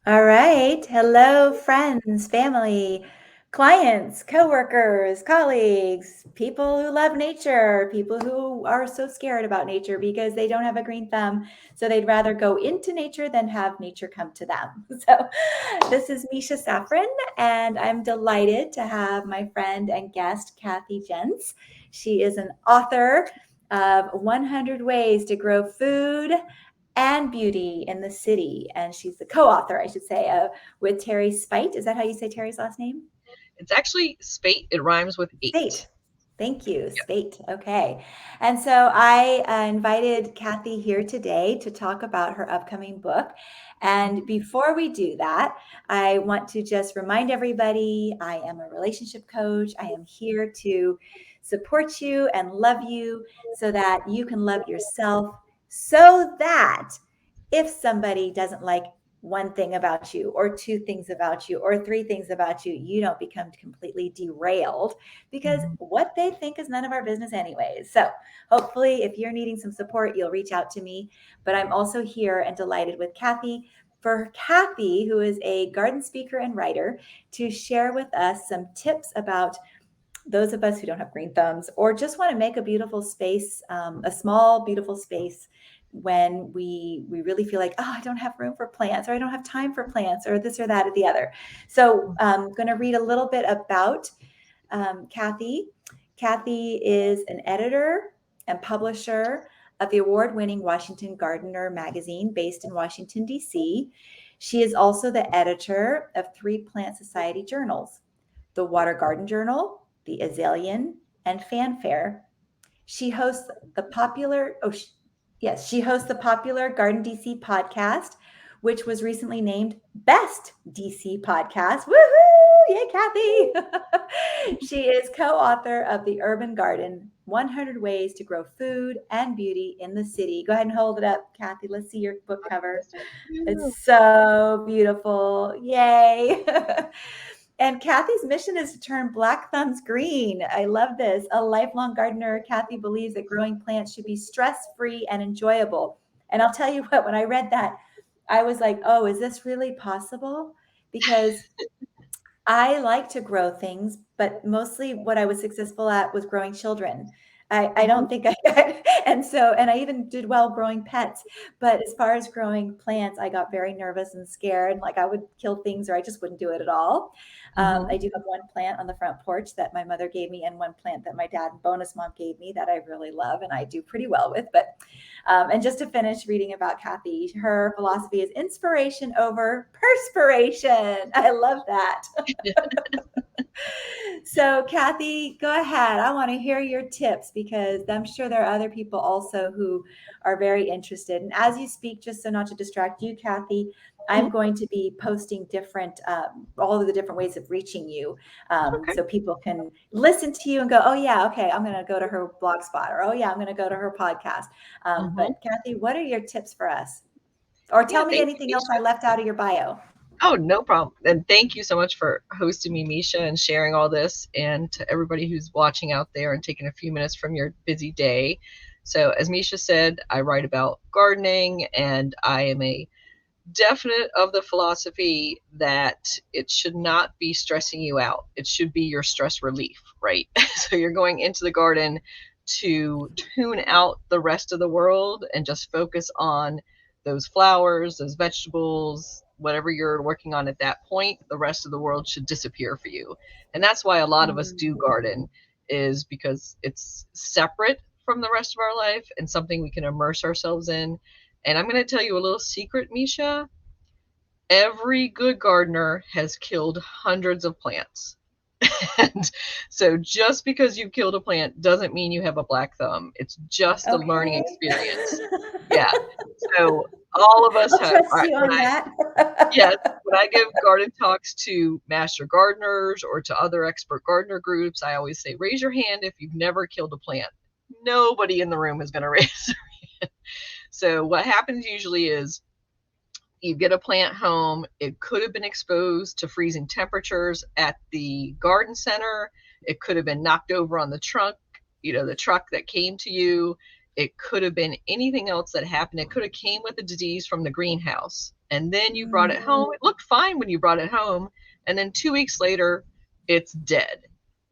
All right. Hello, friends, family, clients, coworkers, colleagues, people who love nature, people who are so scared about nature because they don't have a green thumb. So they'd rather go into nature than have nature come to them. So this is Misha Safran, and I'm delighted to have my friend and guest, Kathy Jentz. She is an author of 100 Ways to Grow Food and Beauty in the City. And she's the co-author, I should say, with Terry Spite. Is that how you say Terry's last name? It's actually spate. It rhymes with Spate. eight. Thank you, Spate. Okay. And so I invited Kathy here today to talk about her upcoming book. And before we do that, I want to just remind everybody I am a relationship coach. I am here to support you and love you so that you can love yourself, so that if somebody doesn't like one thing about you, or two things about you, or three things about you, you don't become completely derailed because Mhm. what they think is none of our business anyways. So hopefully if you're needing some support, you'll reach out to me. But I'm also here and delighted with Kathy, for Kathy, who is a garden speaker and writer, to share with us some tips about those of us who don't have green thumbs or just want to make a beautiful space, a small beautiful space, when we really feel like, oh, I don't have room for plants, or I don't have time for plants, or this or that or the other. So I'm going to read a little bit about Kathy. Kathy is an editor and publisher of the award-winning Washington Gardener magazine based in Washington, D.C. She is also the editor of three Plant Society journals: the Water Garden Journal, the Azalean, and Fanfare. She hosts the popular, yes, she hosts the popular Garden DC podcast, which was recently named Best DC Podcast. Woohoo! Yay, Kathy! She is co-author of The Urban Garden: 100 Ways to Grow Food and Beauty in the City. Go ahead and hold it up, Kathy. Let's see your book cover. Yeah. It's so beautiful. Yay. And Kathy's mission is to turn black thumbs green. I love this. A lifelong gardener, Kathy believes that growing plants should be stress-free and enjoyable. And I'll tell you what, when I read that, I was like, oh, is this really possible? Because I like to grow things, but mostly what I was successful at was growing children. I Mhm. don't think I got, and I even did well growing pets. But as far as growing plants, I got very nervous and scared. Like I would kill things or I just wouldn't do it at all. I Mhm. do have one plant on the front porch that my mother gave me, and one plant that my dad and bonus mom gave me that I really love and I do pretty well with. But and just to finish reading about Kathy, her philosophy is inspiration over perspiration. I love that. So, Kathy, go ahead. I want to hear your tips because I'm sure there are other people also who are very interested. And as you speak, just so not to distract you, Kathy, I'm Mhm. going to be posting different, all of the different ways of reaching you, Okay. so people can listen to you and go, oh, yeah, okay, I'm going to go to her blog spot, or oh, yeah, I'm going to go to her podcast. Mhm. But, Kathy, what are your tips for us? Or Yeah, tell me thank you, anything else I Misha. left out of your bio. Oh, no problem. And thank you so much for hosting me, Misha, and sharing all this, and to everybody who's watching out there and taking a few minutes from your busy day. So, as Misha said, I write about gardening, and I am a definite of the philosophy that it should not be stressing you out. It should be your stress relief, right? So you're going into the garden to tune out the rest of the world and just focus on those flowers, those vegetables, whatever you're working on at that point. The rest of the world should disappear for you. And that's why a lot of us do Mm. garden, is because it's separate from the rest of our life and something we can immerse ourselves in. And I'm going to tell you a little secret, Misha. Every good gardener has killed hundreds of plants. And so just because you've killed a plant doesn't mean you have a black thumb. It's just a learning Okay. experience. Yeah. So all of us I'll have, trust you on that. yes, when I give garden talks to master gardeners or to other expert gardener groups, I always say, raise your hand if you've never killed a plant. Nobody in the room is going to raise their hand. So what happens usually is you get a plant home. It could have been exposed to freezing temperatures at the garden center. It could have been knocked over on the trunk, the truck that came to you. It could have been anything else that happened. It could have came with a disease from the greenhouse. And then you brought it home. It looked fine when you brought it home. And then 2 weeks later, it's dead.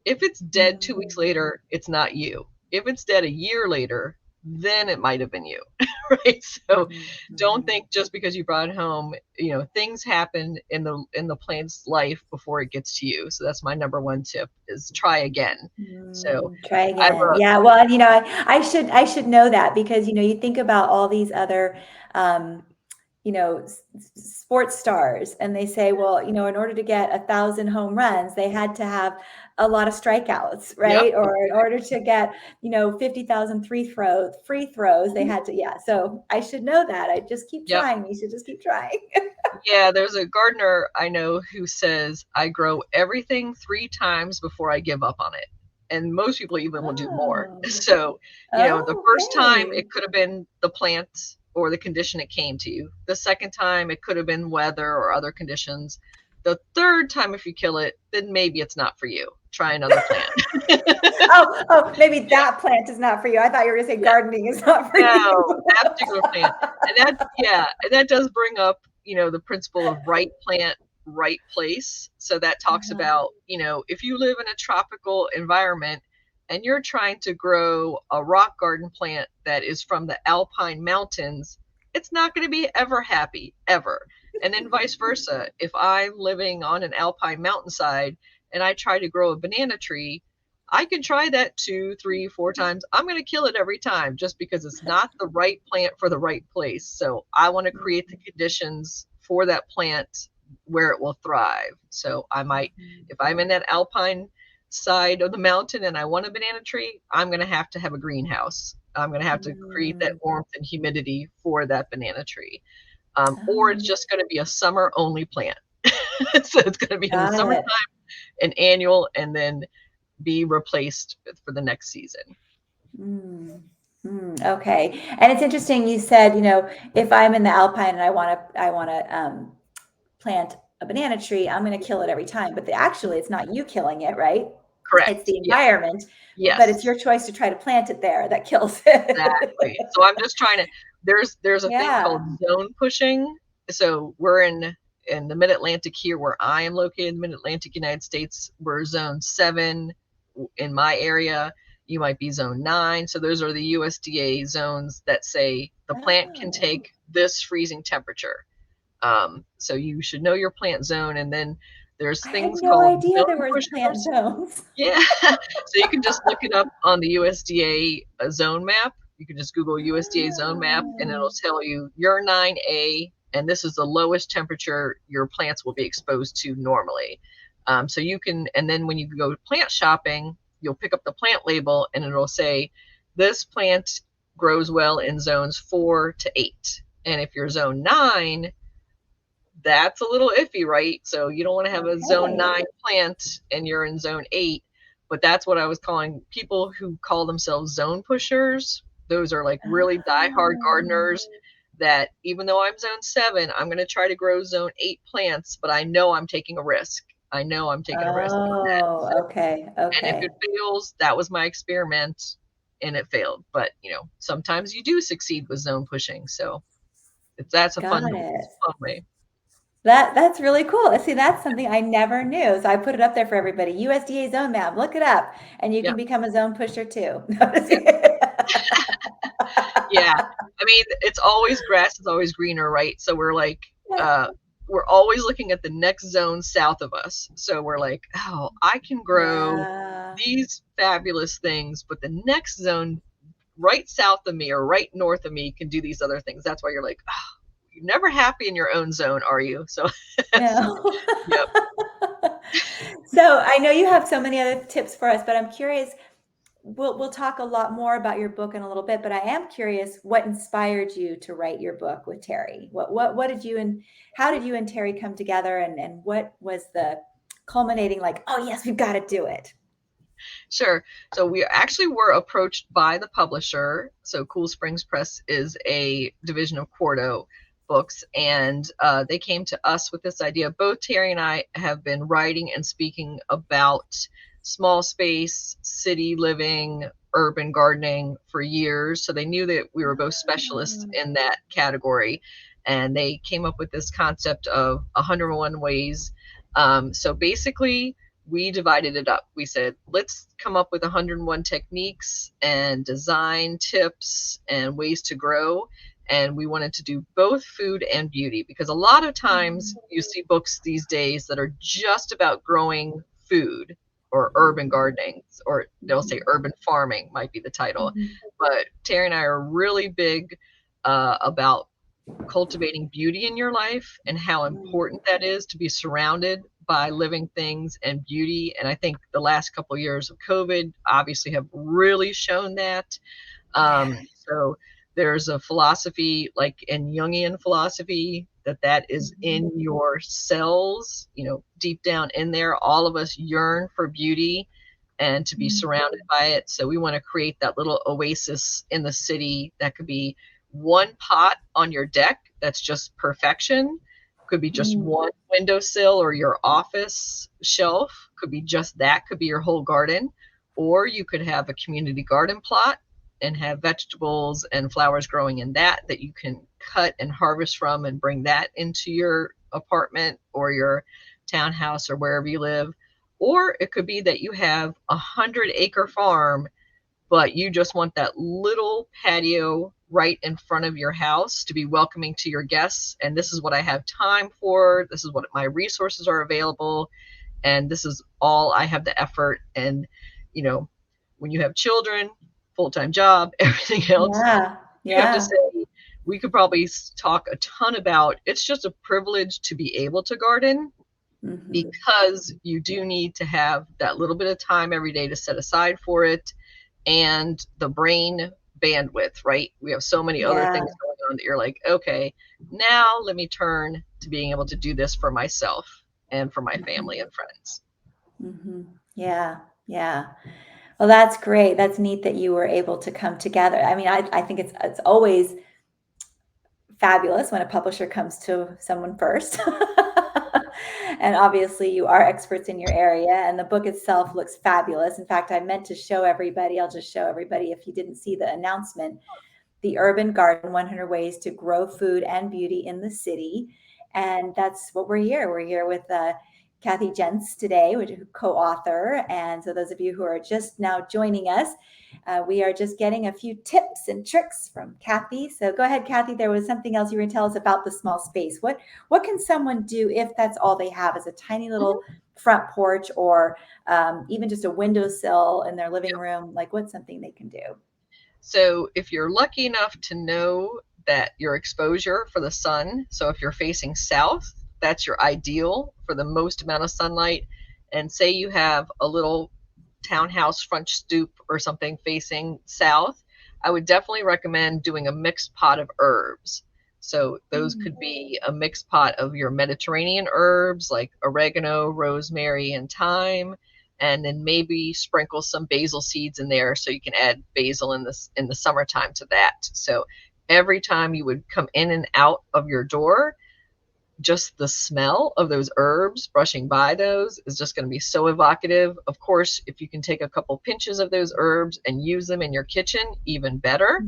If it's dead 2 weeks later, it's not you. If it's dead a year later, then it might have been you, right? So don't think just because you brought it home, things happen in the plant's life before it gets to you. So that's my number one tip, is try again. So Try again. Yeah. Well, I should know that, because, you think about all these other, sports stars, and they say, well, in order to get 1,000 home runs, they had to have a lot of strikeouts, right? Yep. Or in order to get, 50,000 free throws, they had to, yeah. So I should know that. I just keep trying. You should just keep trying. Yeah, there's a gardener I know who says, I grow everything 3 times before I give up on it. And most people even will do more. So, the first time it could have been the plant or the condition it came to you. The second time it could have been weather or other conditions. The third time, if you kill it, then maybe it's not for you. Try another plant. Maybe that plant is not for you. I thought you were going to say gardening is not for you. No, that particular plant. And that does bring up, the principle of right plant, right place. So that talks about, if you live in a tropical environment and you're trying to grow a rock garden plant that is from the Alpine mountains, it's not going to be ever happy, ever. And then vice versa. If I'm living on an Alpine mountainside and I try to grow a banana tree, I can try that 2, 3, 4 times. I'm going to kill it every time, just because it's not the right plant for the right place. So I want to create the conditions for that plant where it will thrive. So I might, if I'm in that Alpine side of the mountain and I want a banana tree, I'm going to have a greenhouse. I'm going to have to create that warmth and humidity for that banana tree. Or it's just going to be a summer only plant. So it's going to be in the summertime, an annual, and then be replaced for the next season. Okay. And it's interesting. You said, if I'm in the Alpine and I want to plant a banana tree, I'm going to kill it every time. But actually, it's not you killing it, right? Correct. It's the environment. Yes. But it's your choice to try to plant it there that kills it. Exactly. So I'm just trying to. There's a thing called zone pushing. So we're in the Mid-Atlantic here, where I am located, in the Mid-Atlantic United States. We're zone 7 in my area. You might be zone 9. So those are the USDA zones that say the plant can take this freezing temperature. So you should know your plant zone. And then there's things called. I had no idea there were plant zones. Yeah. So you can just look it up on the USDA zone map. You can just Google USDA zone map, and it'll tell you you're 9A, and this is the lowest temperature your plants will be exposed to normally. So you can, and then when you go plant shopping, you'll pick up the plant label, and it'll say this plant grows well in zones 4 to 8. And if you're zone 9, that's a little iffy, right? So you don't want to have a zone 9 plant and you're in zone 8. But that's what I was calling people who call themselves zone pushers. Those are like really diehard gardeners that, even though I'm zone 7, I'm going to try to grow zone 8 plants, but I know I'm taking a risk. I know I'm taking a risk. Okay. And if it fails, that was my experiment and it failed. But, sometimes you do succeed with zone pushing. So that's a fun way. That's really cool. See, that's something I never knew. So I put it up there for everybody. USDA zone map, look it up, and you can become a zone pusher too. Yeah. I mean, it's always grass is always greener, right? So we're like, we're always looking at the next zone south of us. So we're like, oh, I can grow these fabulous things, but the next zone right south of me or right north of me can do these other things. That's why you're like, oh, you're never happy in your own zone, are you? So, no. So I know you have so many other tips for us, but I'm curious. We'll talk a lot more about your book in a little bit, but I am curious what inspired you to write your book with Terry. What did you and how did you and Terry come together, and what was the culminating, like, oh yes, we've got to do it? Sure. So we actually were approached by the publisher. So Cool Springs Press is a division of Quarto Books, and they came to us with this idea. Both Terry and I have been writing and speaking about small space, city living, urban gardening for years. So they knew that we were both specialists in that category. And they came up with this concept of 101 ways. So basically, we divided it up. We said, let's come up with 101 techniques and design tips and ways to grow. And we wanted to do both food and beauty, because a lot of times you see books these days that are just about growing food or urban gardening, or they'll say urban farming might be the title. But Terry and I are really big about cultivating beauty in your life and how important that is to be surrounded by living things and beauty. And I think the last couple of years of COVID obviously have really shown that. So there's a philosophy, like in Jungian philosophy, that is in your cells, deep down in there. All of us yearn for beauty and to be surrounded by it. So we want to create that little oasis in the city that could be one pot on your deck that's just perfection. Could be just one windowsill or your office shelf. Could be just that. Could be your whole garden. Or you could have a community garden plot and have vegetables and flowers growing in that you can cut and harvest from and bring that into your apartment or your townhouse or wherever you live. Or it could be that you have 100-acre farm, but you just want that little patio right in front of your house to be welcoming to your guests. And this is what I have time for. This is what my resources are available. And this is all I have the effort. And, when you have children, full-time job, everything else, you have to say, we could probably talk a ton about, it's just a privilege to be able to garden, because you do need to have that little bit of time every day to set aside for it, and the brain bandwidth, right? We have so many other things going on that you're like, okay, now let me turn to being able to do this for myself and for my family and friends. Yeah. Well, that's great. That's neat that you were able to come together. I mean, I think it's always fabulous when a publisher comes to someone first. And obviously you are experts in your area, and the book itself looks fabulous. In fact, I meant to show everybody, I'll just show everybody if you didn't see the announcement, The Urban Garden, 100 Ways to Grow Food and Beauty in the City. And that's what we're here. We're here with Kathy Jentz today, which is co-author. And so those of you who are just now joining us, we are just getting a few tips and tricks from Kathy. So go ahead, Kathy. There was something else you were going to tell us about the small space. What can someone do if that's all they have is a tiny little front porch, or even just a windowsill in their living room? Like, what's something they can do? So if you're lucky enough to know that your exposure for the sun, so if you're facing south, that's your ideal for the most amount of sunlight. And say you have a little townhouse front stoop or something facing south, I would definitely recommend doing a mixed pot of herbs. So those could be a mixed pot of your Mediterranean herbs like oregano, rosemary, and thyme, and then maybe sprinkle some basil seeds in there, so you can add basil in the summertime to that. So every time you would come in and out of your door, just the smell of those herbs, brushing by those, is just going to be so evocative. Of course, if you can take a couple pinches of those herbs and use them in your kitchen, even better.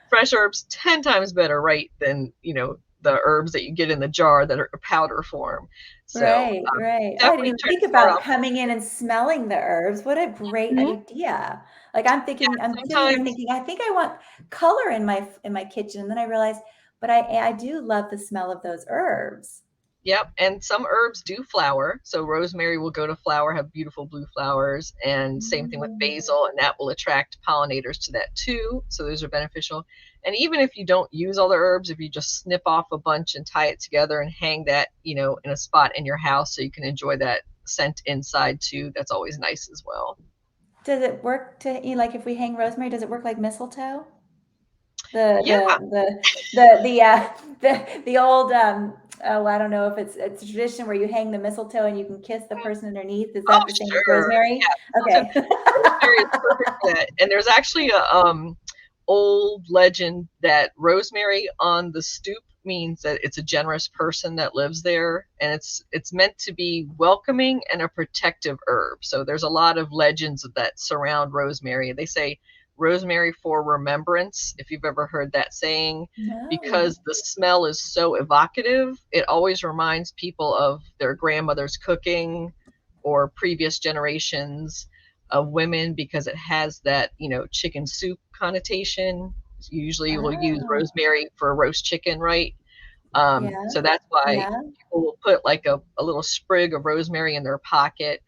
Fresh herbs 10 times better, right, than the herbs that you get in the jar that are powder form. So right. I didn't even think about coming in and smelling the herbs. What a great idea. Like, I'm thinking, I'm sitting here thinking, I think I want color in my kitchen. And then I realized, but I do love the smell of those herbs. Yep. And some herbs do flower. So rosemary will go to flower, have beautiful blue flowers, and same thing with basil, and that will attract pollinators to that too. So those are beneficial. And even if you don't use all the herbs, if you just snip off a bunch and tie it together and hang that, in a spot in your house so you can enjoy that scent inside too, that's always nice as well. Does it work like if we hang rosemary, does it work like mistletoe? The old I don't know if it's a tradition where you hang the mistletoe and you can kiss the person underneath. Is that the same as rosemary? Yeah. Okay. Rosemary is perfect for that. And there's actually a old legend that rosemary on the stoop means that it's a generous person that lives there, and it's meant to be welcoming and a protective herb. So there's a lot of legends that surround rosemary. They say rosemary for remembrance, if you've ever heard that saying, No. because the smell is so evocative. It always reminds people of their grandmother's cooking or previous generations of women, because it has that, chicken soup connotation. Usually we'll use Oh, rosemary for roast chicken, right? yeah, So that's why yeah. people will put like a little sprig of rosemary in their pocket.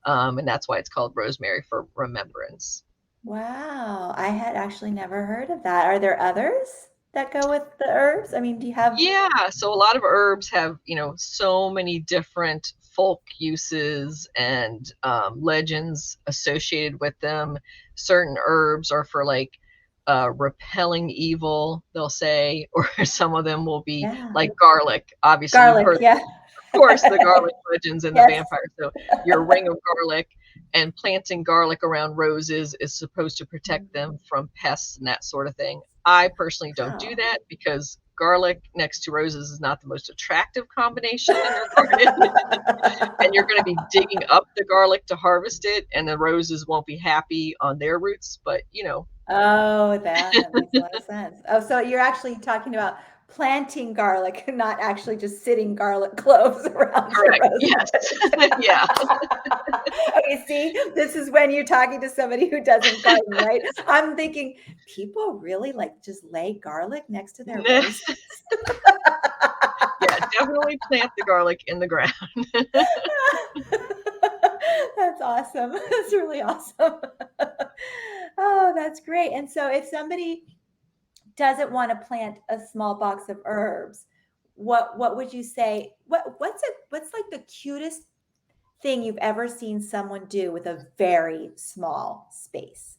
And that's why it's called rosemary for remembrance. Wow. I had actually never heard of that. Are there others that go with the herbs? I mean, do you have? Yeah, so a lot of herbs have, so many different folk uses and legends associated with them. Certain herbs are for like repelling evil, they'll say, or some of them will be Yeah. like garlic. Obviously, you've Garlic, heard, yeah. of course, the garlic legends and the Yes. vampire. So your ring of garlic, and planting garlic around roses is supposed to protect them from pests and that sort of thing. I personally don't do Wow. that because garlic next to roses is not the most attractive combination in your garden. And you're going to be digging up the garlic to harvest it, and the roses won't be happy on their roots. But, Oh, that makes a lot of sense. Oh, so you're actually talking about planting garlic, not actually just sitting garlic cloves around your correct. rose Yes. bush. Yeah. Okay, see, this is when you're talking to somebody who doesn't garden, right? I'm thinking, people really like just lay garlic next to their roses? Yeah, definitely plant the garlic in the ground. That's awesome. That's really awesome. Oh, that's great. And so if somebody doesn't want to plant a small box of herbs, what would you say? What's like the cutest thing you've ever seen someone do with a very small space?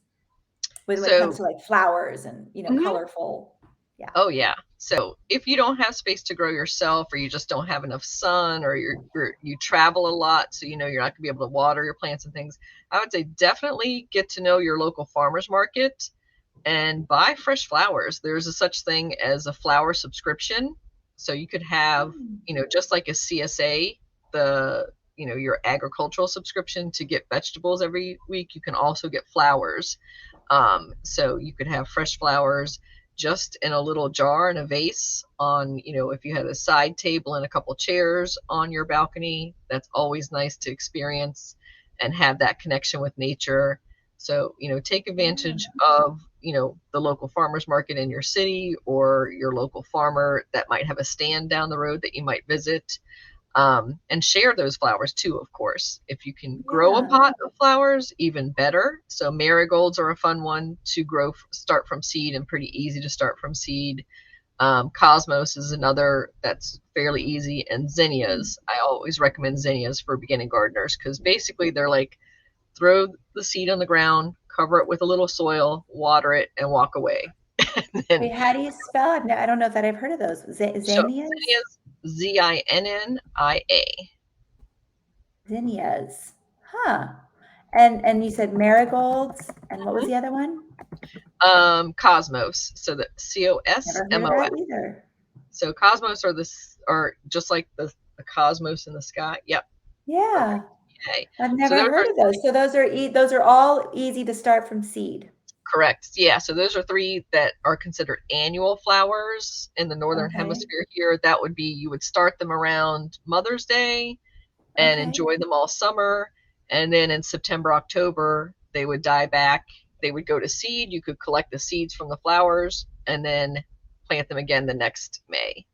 When it comes So, to like flowers and mhm. colorful. Yeah. Oh yeah. So if you don't have space to grow yourself, or you just don't have enough sun, or you travel a lot, so you're not gonna be able to water your plants and things, I would say definitely get to know your local farmers market and buy fresh flowers. There's a such thing as a flower subscription. So you could have, Mm. just like a CSA, the your agricultural subscription to get vegetables every week, you can also get flowers. So you could have fresh flowers just in a little jar in a vase on, if you had a side table and a couple chairs on your balcony, that's always nice to experience and have that connection with nature. So, take advantage of, the local farmers market in your city, or your local farmer that might have a stand down the road that you might visit, and share those flowers too, of course. If you can grow a Yeah. pot of flowers, even better. So marigolds are a fun one to grow, start from seed, and pretty easy to start from seed. Cosmos is another that's fairly easy, and zinnias. I always recommend zinnias for beginning gardeners, because basically they're like, throw the seed on the ground, cover it with a little soil, water it, and walk away. And then, Wait, how do you spell it? No, I don't know that I've heard of those. so Zinnias? zinnias, Zinnia. Zinnias. Huh. And you said marigolds, and what was the other one? Cosmos. So the Never heard of Cosmos. that either. So cosmos are just like the cosmos in the sky. Yep. Yeah, Okay. Yay. I've So never those heard are of those. So those are all easy to start from seed. correct. Yeah. So those are three that are considered annual flowers in the northern Okay. hemisphere here. That would be, you would start them around Mother's Day and Okay. enjoy them all summer. And then in September, October, they would die back. They would go to seed. You could collect the seeds from the flowers and then plant them again the next May.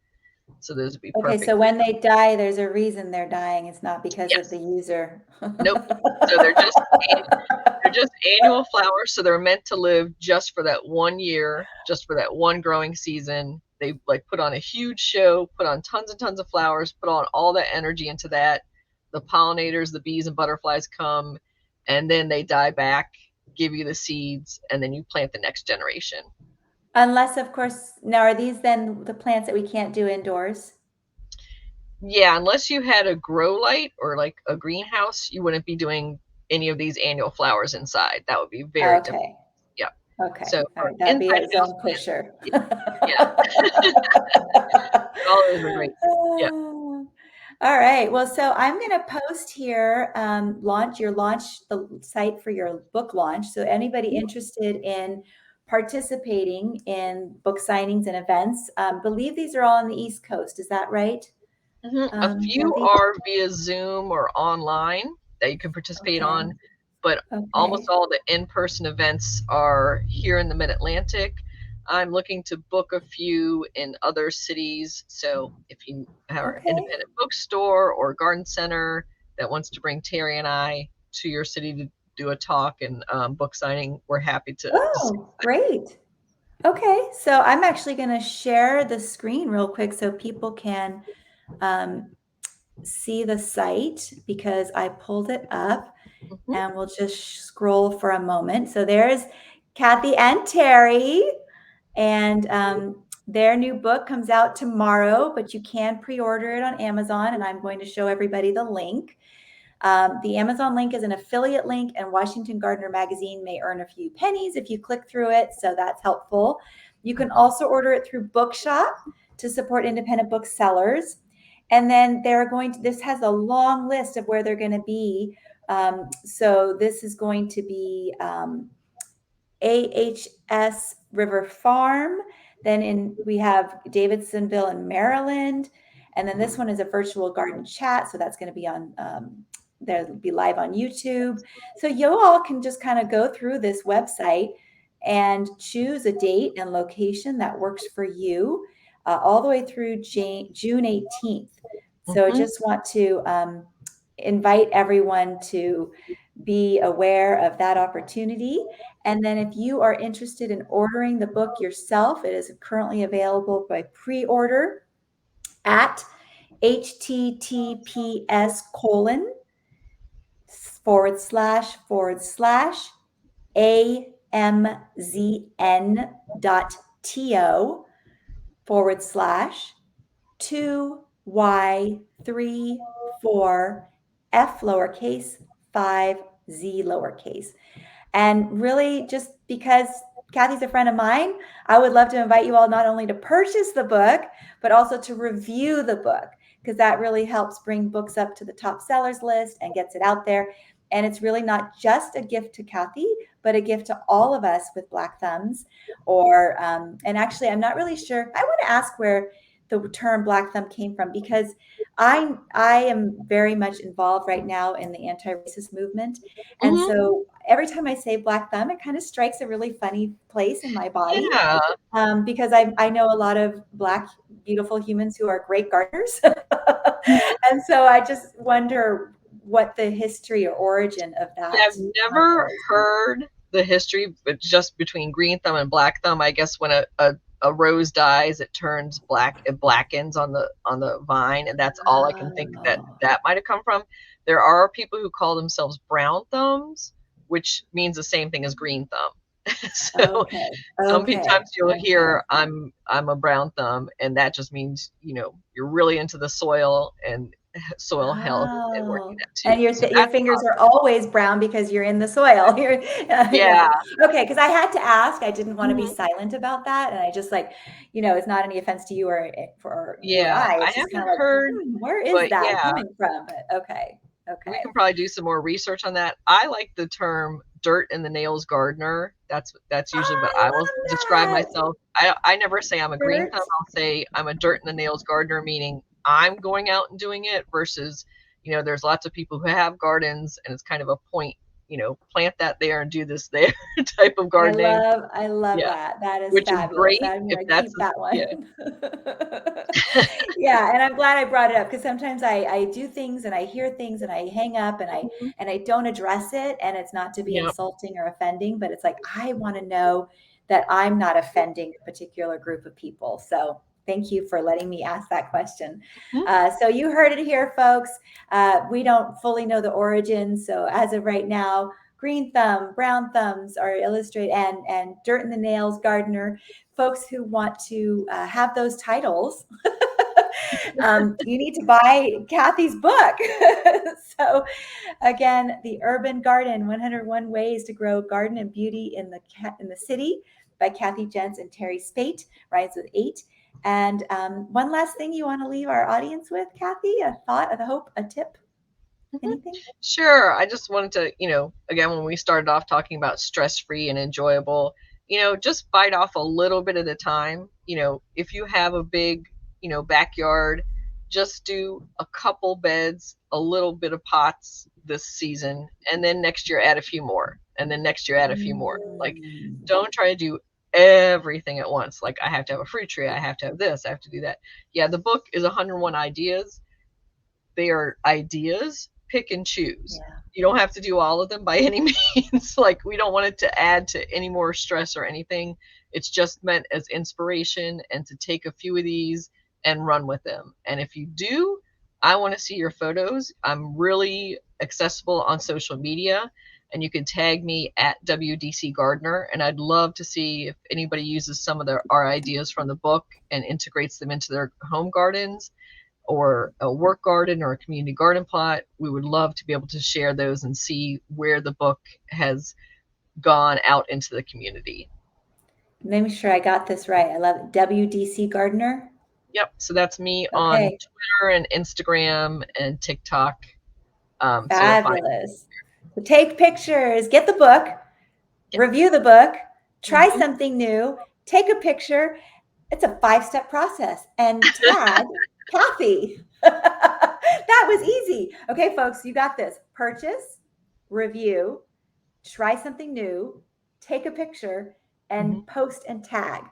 So those would be Okay, perfect so for when they die, there's a reason they're dying. It's not because of the yes. user. Nope. So they're just annual flowers, so they're meant to live just for that 1 year, just for that one growing season. They like put on a huge show, put on tons and tons of flowers, put on all that energy into that. The pollinators, the bees and butterflies come, and then they die back, give you the seeds, and then you plant the next generation. Unless, of course, now are these then the plants that we can't do indoors? Yeah, unless you had a grow light or like a greenhouse, you wouldn't be doing any of these annual flowers inside. That would be very difficult. Okay. Yeah. Okay. So All for right. That'd be inside a house zone plants, pusher. yeah, yeah, all those are great. Yeah. All right. Well, so I'm going to post here, the site for your book launch. So anybody interested in participating in book signings and events, believe these are all on the East Coast. Is that right, A few Kathy? are via Zoom or online that you can participate Okay. on, but almost Okay. all the in-person events are here in the Mid-Atlantic. I'm looking to book a few in other cities. So if you are an Okay. independent bookstore or garden center that wants to bring Terry and I to your city to do a talk and book signing, we're happy to see. Oh, great. Okay. So I'm actually going to share the screen real quick so people can um, see the site because I pulled it up. Mhm. And we'll just scroll for a moment. So there's Kathy and Terry, and their new book comes out tomorrow, but you can pre-order it on Amazon, and I'm going to show everybody the link. The Amazon link is an affiliate link, and Washington Gardener Magazine may earn a few pennies if you click through it, so that's helpful. You can also order it through Bookshop to support independent booksellers. And then this has a long list of where they're going to be. So this is going to be AHS River Farm. We have Davidsonville in Maryland. And then this one is a virtual garden chat. So that's going to be they'll be live on YouTube. So you all can just kind of go through this website and choose a date and location that works for you all the way through June 18th. So I Mhm. just want to invite everyone to be aware of that opportunity. And then if you are interested in ordering the book yourself, it is currently available by pre-order at https://amzn.to/2y34f lowercase 5z lowercase. And really, just because Kathy's a friend of mine, I would love to invite you all not only to purchase the book, but also to review the book, because that really helps bring books up to the top sellers list and gets it out there. And it's really not just a gift to Kathy, but a gift to all of us with black thumbs. And actually, I'm not really sure. I want to ask where the term black thumb came from, because I am very much involved right now in the anti-racist movement. And Mhm. so every time I say black thumb, it kind of strikes a really funny place in my body, Yeah. because I know a lot of black, beautiful humans who are great gardeners. And so I just wonder what the history or origin of that I've never is. heard the history, but just between green thumb and black thumb, I guess when a rose dies, it turns black, it blackens on the vine, and that's all I can think that Oh, that might have come from. There are people who call themselves brown thumbs, which means the same thing as green thumb. So okay. Okay. sometimes you'll Okay. hear I'm a brown thumb, and that just means you're really into the soil and soil health and working Oh, that too. and So your that's fingers are always brown because you're in the soil. yeah. Yeah. Okay, because I had to ask. I didn't want to be Mhm. silent about that, and I just like, it's not any offense to you or for you or Yeah, I. I It's just kind haven't of like, heard, where is but that yeah, coming from? But okay, we okay. can probably do some more research on that. I like the term dirt in the nails gardener. That's usually what I I will describe love that. myself. I never say I'm a green thumb. Dirt. I'll say I'm a dirt in the nails gardener, meaning I'm going out and doing it versus, there's lots of people who have gardens and it's kind of a point, plant that there and do this there type of gardening. I love Yeah, that. That is which is fabulous. great I'm if going to that's keep that yeah. one. Yeah, and I'm glad I brought it up because sometimes I do things and I hear things and I hang up and I don't address it, and it's not to be Yep. insulting or offending, but it's like I want to know that I'm not offending a particular group of people. So thank you for letting me ask that question. So you heard it here, folks. We don't fully know the origin, so as of right now, green thumb, brown thumbs are illustrated, and dirt in the nails gardener. Folks who want to have those titles You need to buy Kathy's book. So again, The Urban Garden, 101 Ways to Grow Garden and Beauty in the City by Kathy Jentz and Terry Spate, rhymes with 8. And one last thing you want to leave our audience with, Kathy, a thought, a hope, a tip, anything? Sure. I just wanted to, again, when we started off talking about stress-free and enjoyable, just bite off a little bit at a time. If you have a big, backyard, just do a couple beds, a little bit of pots this season, and then next year add a few more, and then next year add a few more. Like, don't try to do everything at once. Like, I have to have a fruit tree, I have to have this, I have to do that. Yeah, the book is 101 ideas. They are ideas, pick and choose. Yeah. You don't have to do all of them by any means. Like, we don't want it to add to any more stress or anything. It's just meant as inspiration and to take a few of these and run with them. And if you do, I want to see your photos. I'm really accessible on social media, and you can tag me at WDC Gardener. And I'd love to see if anybody uses some of our ideas from the book and integrates them into their home gardens or a work garden or a community garden plot. We would love to be able to share those and see where the book has gone out into the community. Let me make sure I got this right. I love it. WDC Gardener. Yep. So that's me on Twitter and Instagram and TikTok. Fabulous. So take pictures, get the book, review the book, try something new, take a picture. It's a 5-step process, and tag Kathy. That was easy. Okay, folks, you got this. Purchase, review, try something new, take a picture, and post and tag.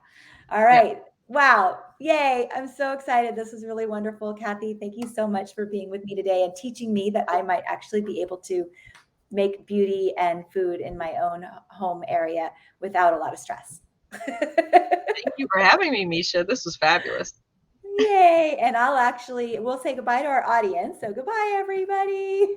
All right. Yep. Wow. Yay. I'm so excited. This was really wonderful. Kathy, thank you so much for being with me today and teaching me that I might actually be able to make beauty and food in my own home area without a lot of stress. Thank you for having me, Misha. This was fabulous. Yay. And we'll say goodbye to our audience. So goodbye, everybody.